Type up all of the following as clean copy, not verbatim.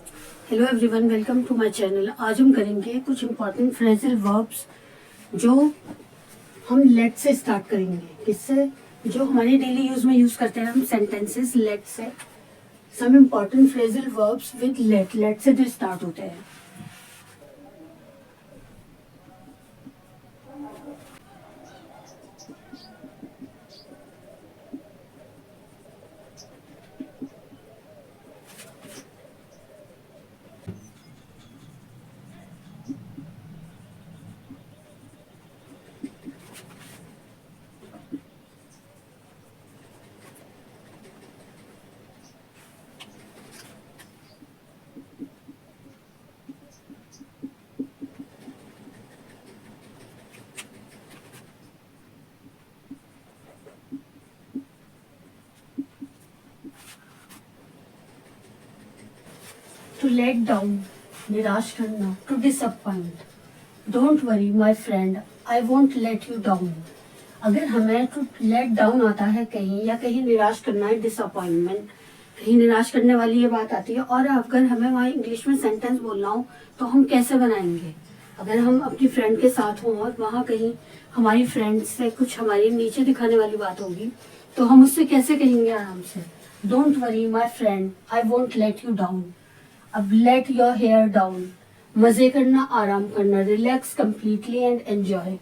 Hello everyone, welcome to my channel. आज हम करेंगे कुछ इंपॉर्टेंट फ्रेजल वर्ब्स जो हम लेट से स्टार्ट करेंगे। किससे? जो हमारे डेली यूज में यूज करते हैं हम सेंटेंसेस लेट से। Some important phrasal verbs with let से जो स्टार्ट होते हैं। टू लेट डाउन, निराश करना। To disappoint, don't worry my friend, I won't let you down. अगर हमें टू लेट डाउन आता है कहीं, या कहीं निराश करना है, डिसअपॉइंटमेंट, कहीं निराश करने वाली ये बात आती है, और अगर हमें वहाँ इंग्लिश में सेंटेंस बोलना हो तो हम कैसे बनाएंगे? अगर हम अपनी फ्रेंड के साथ हों और वहाँ कहीं हमारी फ्रेंड से कुछ हमारी नीचे दिखाने वाली बात होगी, तो हम उससे कैसे कहेंगे आराम से? Don't worry my friend, I won't let you down. अब लेट योर हेयर डाउन, मजे करना, आराम करना, रिलैक्स कंप्लीटली एंड एंजॉय।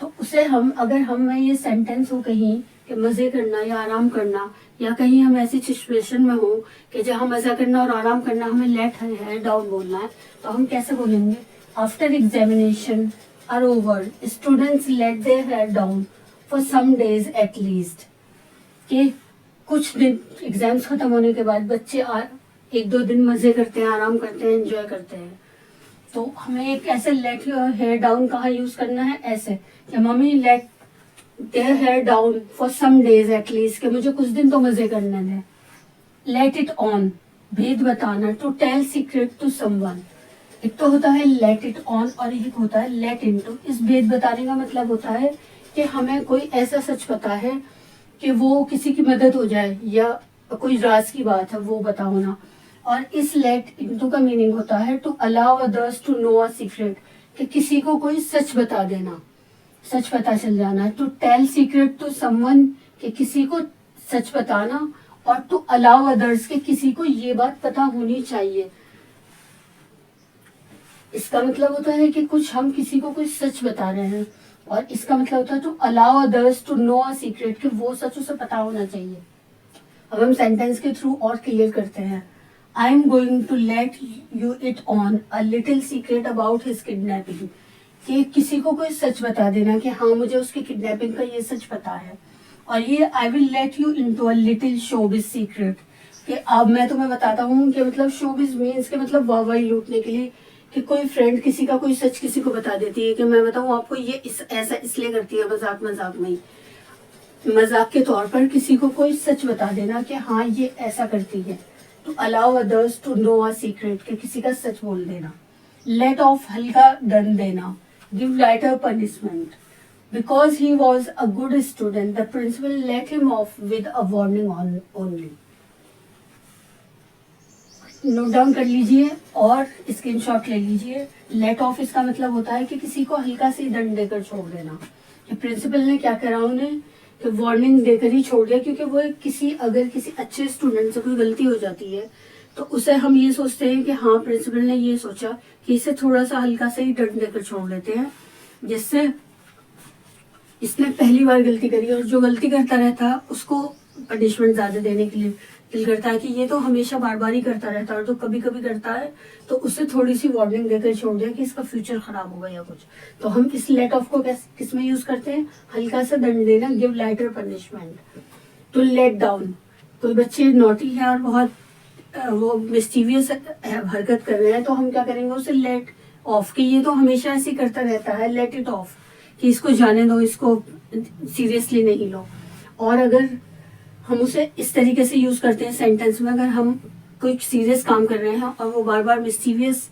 तो उसे हम, अगर हम में ये सेंटेंस हो कहीं कि मजे करना या आराम करना, या कहीं हम ऐसी सिचुएशन में हो कि जहाँ मजा करना और आराम करना, हमें लेट हेयर डाउन बोलना है, तो हम कैसे बोलेंगे? After examination are over, students let their hair down for some days at least. कि कुछ दिन एग्जाम्स खत्म होने के बाद बच्चे एक दो दिन मजे करते हैं, आराम करते हैं, एंजॉय करते हैं। तो हमें एक ऐसे लेट योर हेयर डाउन कहाँ यूज करना है? ऐसे कि mummy let their hair down for some days at least, कि मुझे कुछ दिन तो मजे करने दें। लेट इट ऑन, भेद बताना। To tell secret to someone, एक तो होता है लेट इट ऑन और एक होता है लेट इनटू। इस भेद बताने का मतलब होता है कि हमें कोई ऐसा सच पता है कि वो किसी की मदद हो जाए, या कोई राज की बात है वो बता होना। और इस लेट इनटू का मीनिंग होता है to allow others to know a secret, कि किसी को कोई सच बता देना, सच पता चल जाना। To tell secret to someone, कि किसी को सच बताना, और टू अलाउ अदर्स, के किसी को ये बात पता होनी चाहिए। इसका मतलब होता है कि कुछ हम किसी को कोई सच बता रहे हैं, और इसका मतलब होता है to allow others to know a secret, कि वो सच उसे पता होना चाहिए। अब हम सेंटेंस के थ्रू और क्लियर करते हैं। I am going to let you it on a little secret about his kidnapping, कि किसी को कोई सच बता देना कि हाँ मुझे उसकी किडनैपिंग का ये सच पता है। और ये I will let you into a little showbiz secret, कि अब मैं तुम्हें बताता हूँ कि मतलब शोबिज मीन्स के मतलब वाहवाही लूटने के लिए, कि कोई फ्रेंड किसी का कोई सच किसी को बता देती है कि मैं बताऊँ आपको ये ऐसा इसलिए करती है, मजाक मजाक में, मजाक के तौर पर किसी को कोई सच बता देना कि हाँ ये ऐसा करती है। To allow others to know a secret, कि किसी का सच बोल देना। लेट ऑफ, हल्का दंड देना। Give lighter punishment, because he was a good student the principal let him off with a warning only. Note down कर लीजिए और स्क्रीनशॉट ले लीजिए। लेट ऑफ इसका मतलब होता है कि किसी को हल्का सी दंड देकर छोड़ देना। प्रिंसिपल ने क्या करा उन्हें, कि वार्निंग देकर ही छोड़ दिया, क्योंकि वो अगर किसी अच्छे स्टूडेंट से कोई गलती हो जाती है तो उसे हम ये सोचते हैं कि हाँ प्रिंसिपल ने ये सोचा कि इसे थोड़ा सा हल्का सा ही दंड देकर छोड़ देते हैं, जिससे इसने पहली बार गलती करी, और जो गलती करता रहता है उसको पनिशमेंट ज्यादा देने के लिए दिल करता है कि ये तो हमेशा बार बार ही करता रहता है, और जो कभी कभी करता है तो उसे थोड़ी सी वार्निंग देकर छोड़ दिया कि इसका फ्यूचर खराब होगा या कुछ। तो हम इस लेट ऑफ को किस में यूज करते हैं? हल्का सा दंड देना, give lighter punishment. To let down, कोई बच्चे नोटी है और बहुत वो मिस्टीवियस हरकत कर रहे हैं, तो हम क्या करेंगे? उसे लेट ऑफ, कि ये तो हमेशा ऐसे ही करता रहता है, लेट इट ऑफ, कि इसको जाने दो, इसको सीरियसली नहीं लो। और अगर हम उसे इस तरीके से यूज करते हैं सेंटेंस में, अगर हम कोई सीरियस काम कर रहे हैं और वो बार बार मिस्टीवियस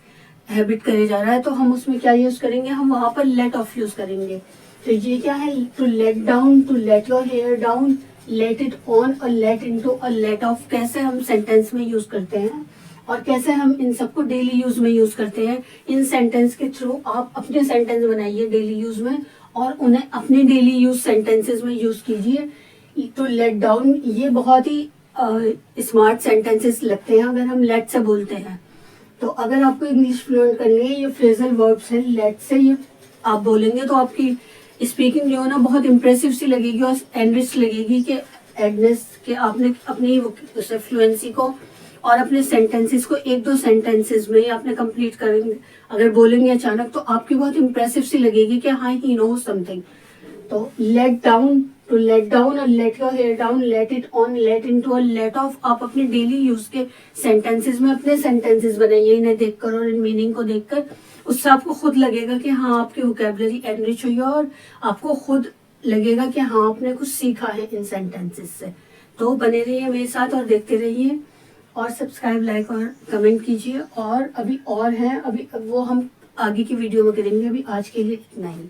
हैबिट करे जा रहा है, तो हम उसमें क्या यूज करेंगे? हम वहां पर लेट ऑफ यूज करेंगे। तो ये क्या है? To let down, to let your hair down, let it on और लेट इनटू और लेट ऑफ कैसे हम सेंटेंस में यूज करते हैं, और कैसे हम इन सबको डेली यूज में यूज करते हैं। इन सेंटेंस के थ्रू आप अपने सेंटेंस बनाइए डेली यूज में और उन्हें अपने डेली यूज सेंटेंसेस में यूज कीजिए। टू लेट डाउन, ये बहुत ही स्मार्ट सेंटेंसेस लगते हैं अगर हम लेट से बोलते हैं। तो अगर आपको इंग्लिश फ्लुएंट करनी है, ये फ्रेजल वर्ब्स है, लेट से ये आप बोलेंगे तो आपकी स्पीकिंग जो है ना बहुत इंप्रेसिव सी लगेगी और एनरिच लगेगी कि एडनेस कि आपने अपनी फ्लुएंसी को और अपने सेंटेंसेस को एक दो सेंटेंसेस में आपने कंप्लीट करेंगे। अगर बोलेंगे अचानक तो आपकी बहुत इंप्रेसिव सी लगेगी कि हाँ ही नो समथिंग। तो let down, to let down और let your hair down, let it on, let into और लेट ऑफ, आप अपने डेली यूज के सेंटेंसेस में अपने सेंटेंसेस बनाइए इन्हें देखकर और इन मीनिंग को देखकर। उससे आपको खुद लगेगा कि हाँ आपकी वोकैबुलरी एनरिच हुई है और आपको खुद लगेगा कि हाँ आपने कुछ सीखा है इन सेंटेंसेस से। तो बने रहिए मेरे साथ और देखते रहिए और सब्सक्राइब, लाइक और कमेंट कीजिए। और अभी और हैं, अभी वो हम आगे की वीडियो में करेंगे। अभी आज के लिए इतना ही।